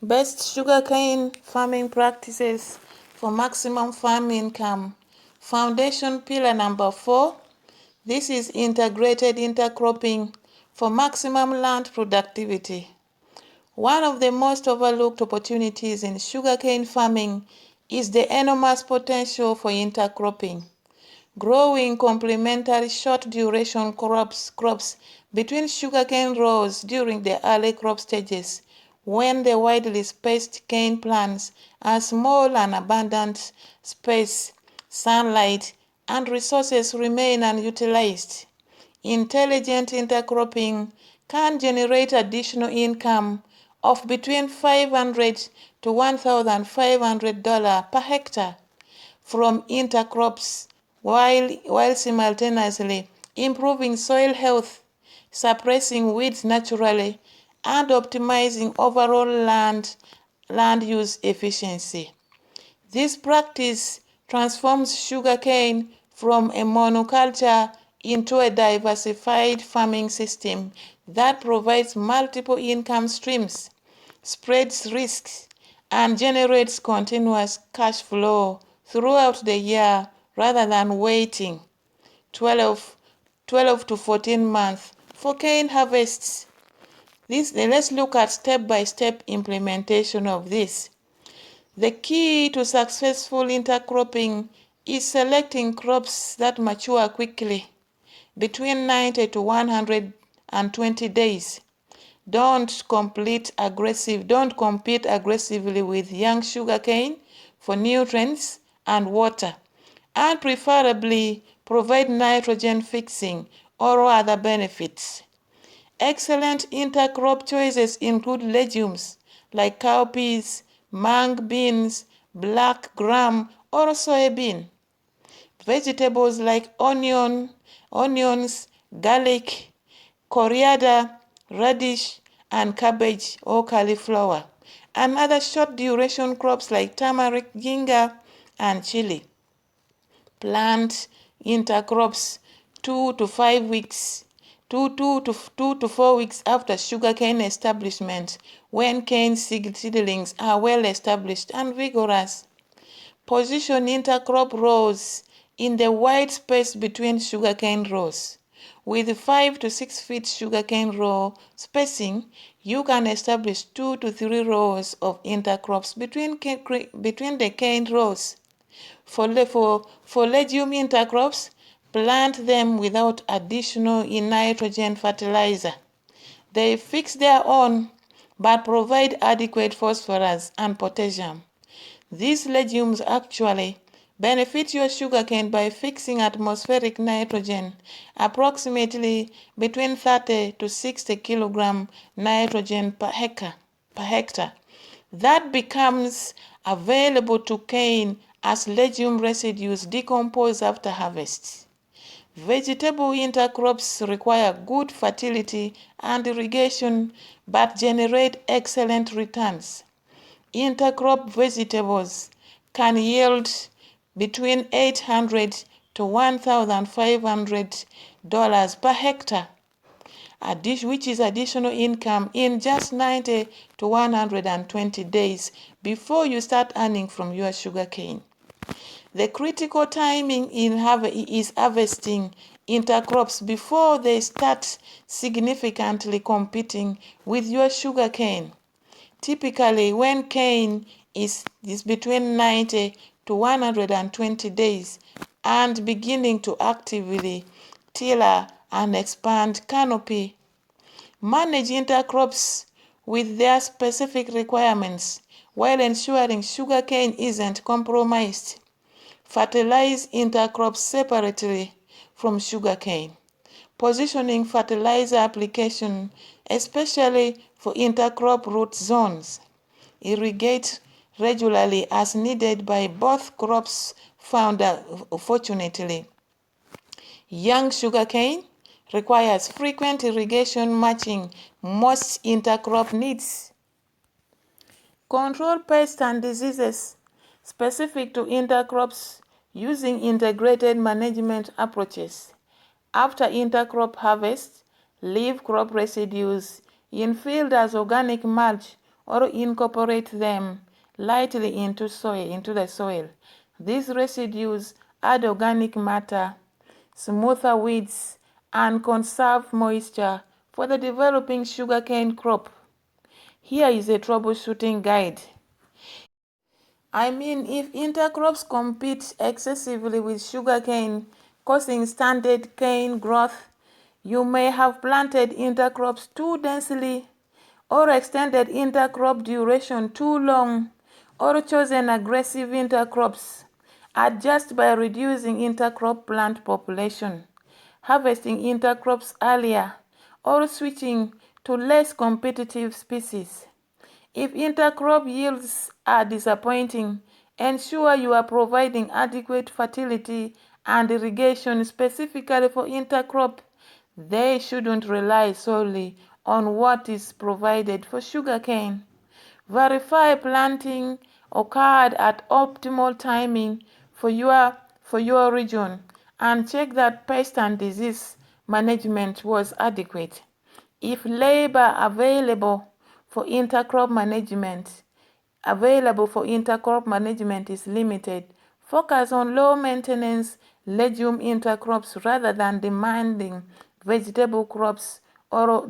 Best sugarcane farming practices for maximum farm income. Foundation pillar number 4. This is integrated intercropping for maximum land productivity. One of the most overlooked opportunities in sugarcane farming is the enormous potential for intercropping. Growing complementary short-duration crops between sugarcane rows during the early crop stages, when the widely spaced cane plants are small and abundant space, sunlight, and resources remain unutilized. Intelligent intercropping can generate additional income of between $500 to $1,500 per hectare from intercrops while simultaneously improving soil health, suppressing weeds naturally, and optimizing overall land use efficiency. This practice transforms sugarcane from a monoculture into a diversified farming system that provides multiple income streams, spreads risks, and generates continuous cash flow throughout the year rather than waiting 12, 12 to 14 months for cane harvests. Let's look at step-by-step implementation of this. The key to successful intercropping is selecting crops that mature quickly, between 90 to 120 days. Don't compete aggressively with young sugarcane for nutrients and water, and preferably provide nitrogen fixing or other benefits. Excellent intercrop choices include legumes like cowpeas, mung beans, black gram, or soybean. Vegetables like onions, garlic, coriander, radish, and cabbage or cauliflower, and other short duration crops like turmeric, ginger, and chili. Plant intercrops 2 to 4 weeks after sugarcane establishment, when cane seedlings are well established and vigorous. Position intercrop rows in the wide space between sugarcane rows. With 5 to 6 feet sugarcane row spacing, you can establish 2 to 3 rows of intercrops between the cane rows. For legume intercrops, plant them without additional nitrogen fertilizer. They fix their own but provide adequate phosphorus and potassium. These legumes actually benefit your sugarcane by fixing atmospheric nitrogen, approximately between 30 to 60 kilogram nitrogen per hectare. That becomes available to cane as legume residues decompose after harvest. Vegetable intercrops require good fertility and irrigation but generate excellent returns. Intercrop vegetables can yield between $800 to $1,500 per hectare, which is additional income in just 90 to 120 days before you start earning from your sugarcane. The critical timing is harvesting intercrops before they start significantly competing with your sugarcane. Typically, when cane is between 90 to 120 days and beginning to actively tiller and expand canopy. Manage intercrops with their specific requirements while ensuring sugarcane isn't compromised. Fertilize intercrops separately from sugarcane. Positioning fertilizer application, especially for intercrop root zones. Irrigate regularly as needed by both crops found. Fortunately, young sugarcane requires frequent irrigation matching most intercrop needs. Control pests and diseases specific to intercrops using integrated management approaches. After intercrop harvest, leave crop residues in field as organic mulch or incorporate them lightly into the soil. These residues add organic matter, smoother weeds, and conserve moisture for the developing sugarcane crop. Here is a troubleshooting guide. If intercrops compete excessively with sugarcane, causing stunted cane growth, you may have planted intercrops too densely, or extended intercrop duration too long, or chosen aggressive intercrops. Adjust by reducing intercrop plant population, harvesting intercrops earlier, or switching to less competitive species. If intercrop yields are disappointing, ensure you are providing adequate fertility and irrigation specifically for intercrop. They shouldn't rely solely on what is provided for sugarcane. Verify planting occurred at optimal timing for your region, and check that pest and disease management was adequate. If labor for intercrop management is limited, focus on low maintenance legume intercrops rather than demanding vegetable crops or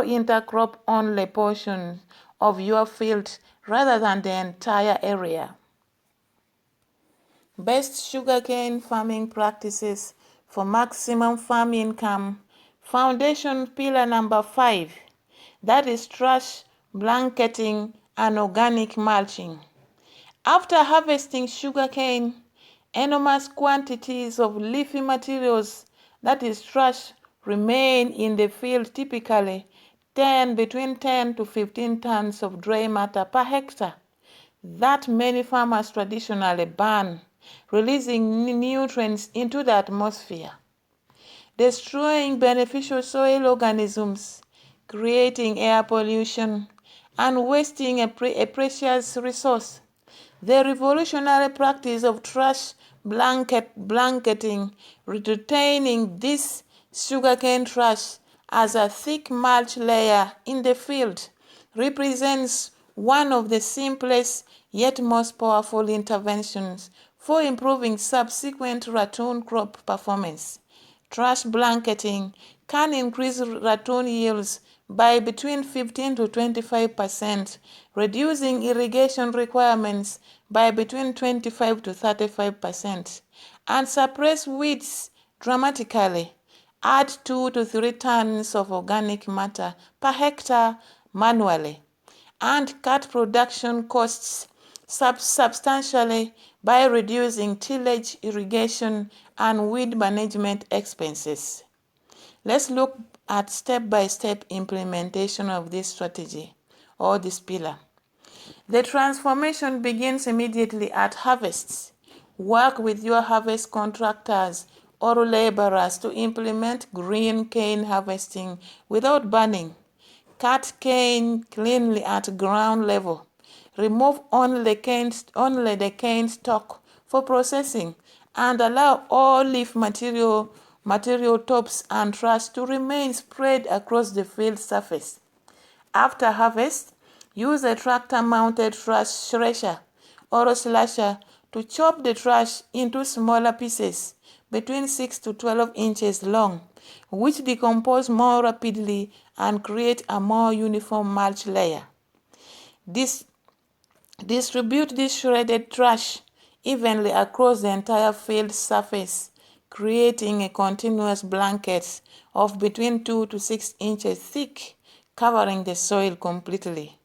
intercrop only portions of your field rather than the entire area. Best sugarcane farming practices for maximum farm income. Foundation pillar number 5, that is trash blanketing and organic mulching. After harvesting sugarcane, enormous quantities of leafy materials, that is trash, remain in the field, typically between 10 to 15 tons of dry matter per hectare, that many farmers traditionally burn, releasing nutrients into the atmosphere, destroying beneficial soil organisms, creating air pollution, and wasting a precious resource. The revolutionary practice of trash blanketing, retaining this sugarcane trash as a thick mulch layer in the field, represents one of the simplest yet most powerful interventions for improving subsequent ratoon crop performance. Trash blanketing can increase ratoon yields by between 15 to 25%, reducing irrigation requirements by between 25 to 35%, and suppress weeds dramatically. Add 2 to 3 tons of organic matter per hectare manually, and cut production costs substantially by reducing tillage, irrigation, and weed management expenses. Let's look at step-by-step implementation of this strategy or this pillar. The transformation begins immediately at harvests. Work with your harvest contractors or laborers to implement green cane harvesting without burning. Cut cane cleanly at ground level. Remove only the cane stalk for processing, and allow all leaf material tops and trash to remain spread across the field surface. After harvest, use a tractor-mounted trash thresher or slasher to chop the trash into smaller pieces between 6 to 12 inches long, which decompose more rapidly and create a more uniform mulch layer. Distribute this shredded trash evenly across the entire field surface, creating a continuous blanket of between 2 to 6 inches thick, covering the soil completely.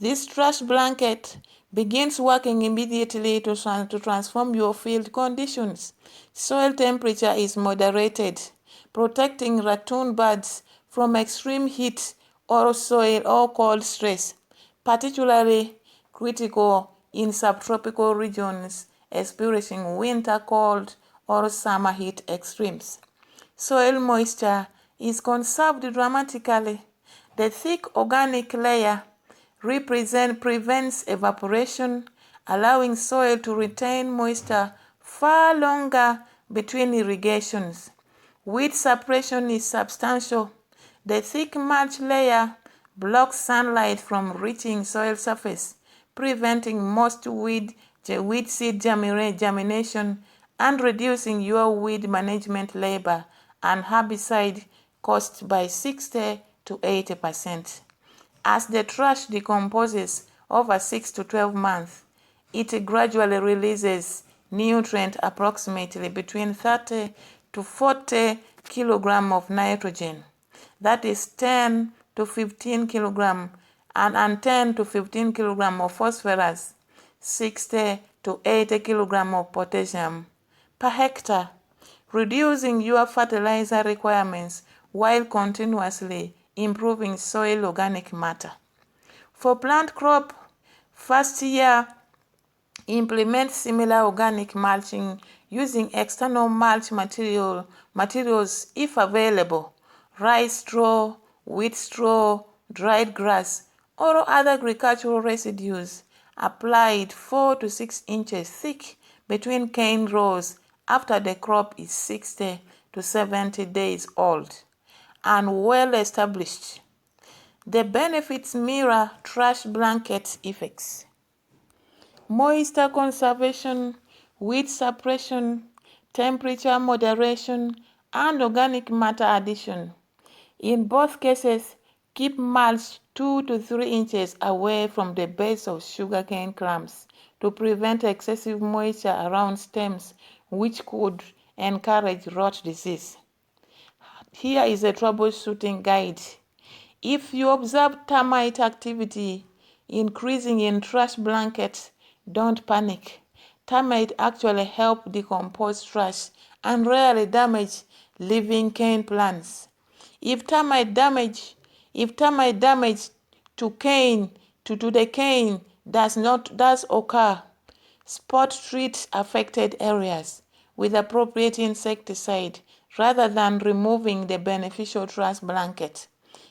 This trash blanket begins working immediately to transform your field conditions. Soil temperature is moderated, protecting ratoon birds from extreme heat or soil or cold stress, particularly critical in subtropical regions experiencing winter cold or summer heat extremes. Soil moisture is conserved dramatically. The thick organic layer prevents evaporation, allowing soil to retain moisture far longer between irrigations. Weed suppression is substantial. The thick mulch layer blocks sunlight from reaching soil surface, preventing most weed seed germination, and reducing your weed management labor and herbicide costs by 60 to 80%. As the trash decomposes over 6 to 12 months, it gradually releases nutrient approximately between 30 to 40 kilograms of nitrogen. That is 10 to 15 kilograms and 10 to 15 kilograms of phosphorus, 60 to 80 kilograms of potassium per hectare, reducing your fertilizer requirements while continuously improving soil organic matter. For plant crop, first year, implement similar organic mulching using external mulch materials if available, rice straw, wheat straw, dried grass, or other agricultural residues applied 4 to 6 inches thick between cane rows after the crop is 60 to 70 days old and well established. The benefits mirror trash blanket effects. Moisture conservation, weed suppression, temperature moderation, and organic matter addition. In both cases, keep mulch 2 to 3 inches away from the base of sugarcane clumps to prevent excessive moisture around stems, which could encourage rot disease. Here is a troubleshooting guide. If you observe termite activity increasing in trash blankets, don't panic. Termites actually help decompose trash and rarely damage living cane plants. If termite damage to the cane does occur, spot treat affected areas with appropriate insecticide rather than removing the beneficial trash blanket.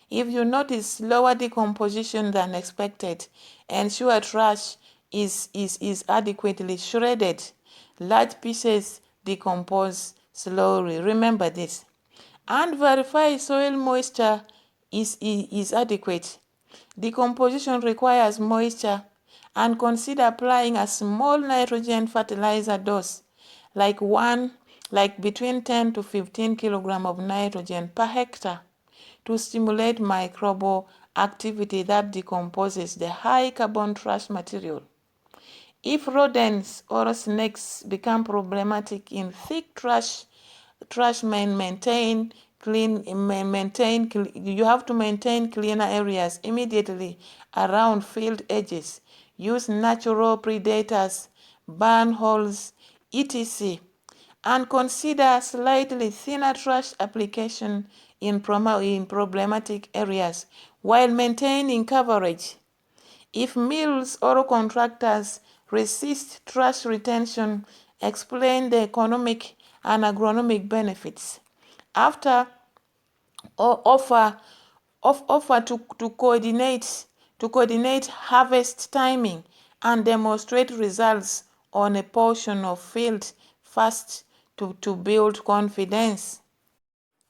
If you notice slower decomposition than expected, ensure trash is adequately shredded. Large pieces decompose slowly. Remember this. And verify soil moisture is adequate. Decomposition requires moisture, and consider applying a small nitrogen fertilizer dose, like between 10 to 15 kilograms of nitrogen per hectare, to stimulate microbial activity that decomposes the high carbon trash material. If rodents or snakes become problematic in thick trash you have to maintain cleaner areas immediately around field edges. Use natural predators, burn holes, etc. And consider slightly thinner trash application in problematic areas while maintaining coverage. If mills or contractors resist trash retention, explain the economic and agronomic benefits. After offer to coordinate harvest timing and demonstrate results on a portion of field first to build confidence.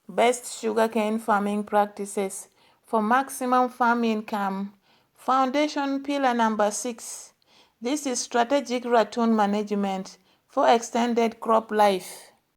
Best sugarcane farming practices for maximum farm income. Foundation pillar number 6. This is strategic ratoon management for extended crop life.